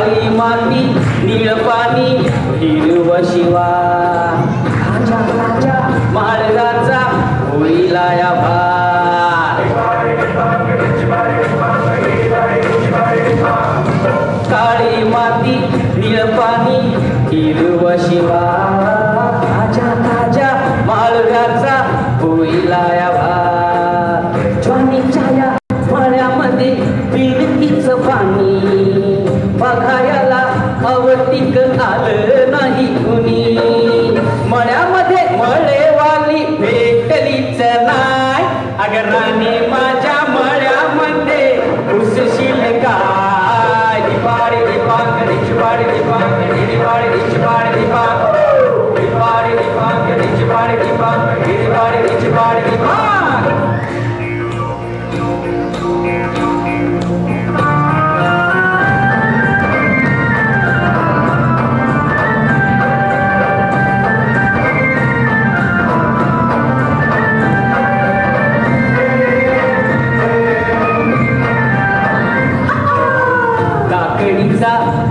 काळी माती निळ पाणी हिरव शिवा राजा राजा माळगाचा होईला या भार काळी माती निळ पाणी हिरव शिवा राजा राजा माळगाचा होईला या भार ज्वानीच्या या मळ्यामध्ये पिरकीच पाणी बघायला अवटिक आलं नाही कुणी मळ्यामध्ये मळेवाली भेटलीच नाही अगर राणी माझ्या मळ्यामध्ये उसशील काय दिपाडी दिपांग दिचपाडी दिपांग दिपाडी दिचपाडी दिपांग दिपाडी दिपांग दिचपाडी दिपांग दिपाडी दिचपाडी दिपांग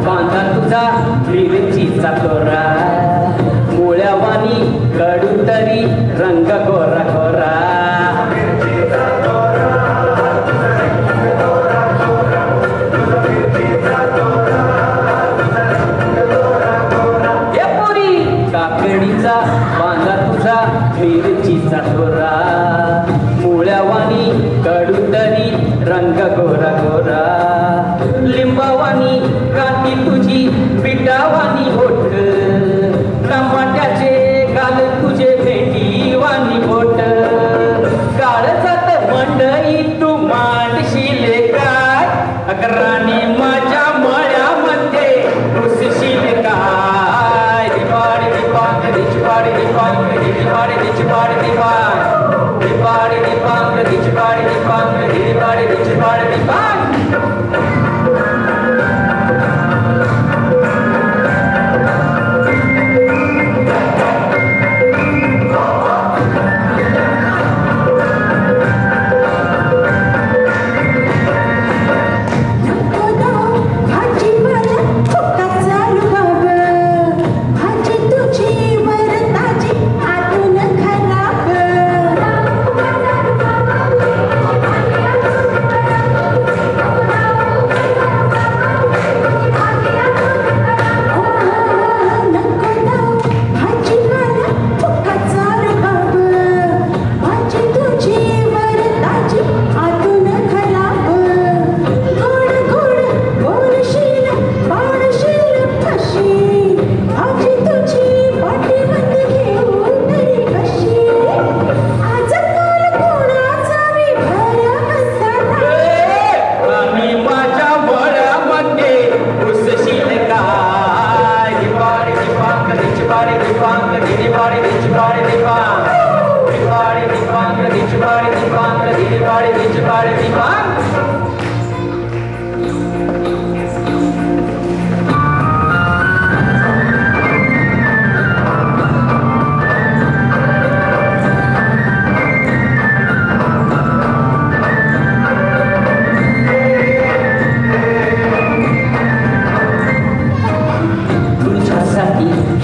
बांधा तुझा मिरचीचा तोरा मुळ्यावानी कडू तरी रंग गोरा गोरा हे पोरी काकडीचा बांधा तुझा मिरचीचा तोरा मुळ्यावानी कडू तरी रंग गोरा गोरा लिंबावानी काठी तुझी पिठावानी होठ टमाट्याचे गाल तुझे भेंडीवानी बोट काळजात मंडई तू मांडशील काय अकराणी माझ्या मळ्यामध्ये घुसशील काय दिपाडी दिपांग दिचपाडी दिपांग दिपाडी दिचपाडी दिपांग दिपाडी दिपांग दिचपाडी दिपांग दिपाडी दिचपाडी दिपांग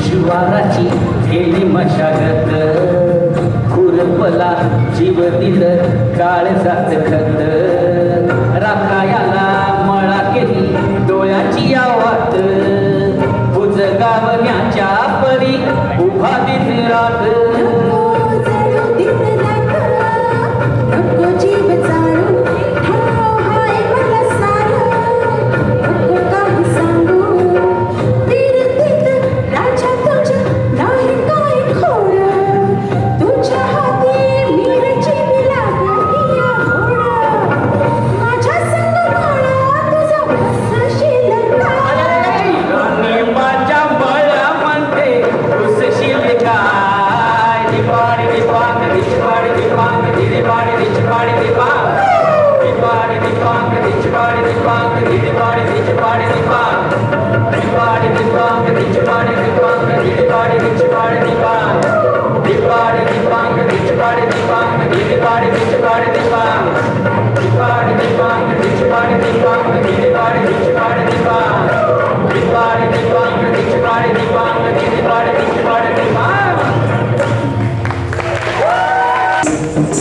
शिवाराची गेली मशागत खुरपला जीव दिलं काळजात खत राखायाला मळा केली डोळ्याची आवात उजगावण्याच्या परी उभा दिन रात Dipang विपारी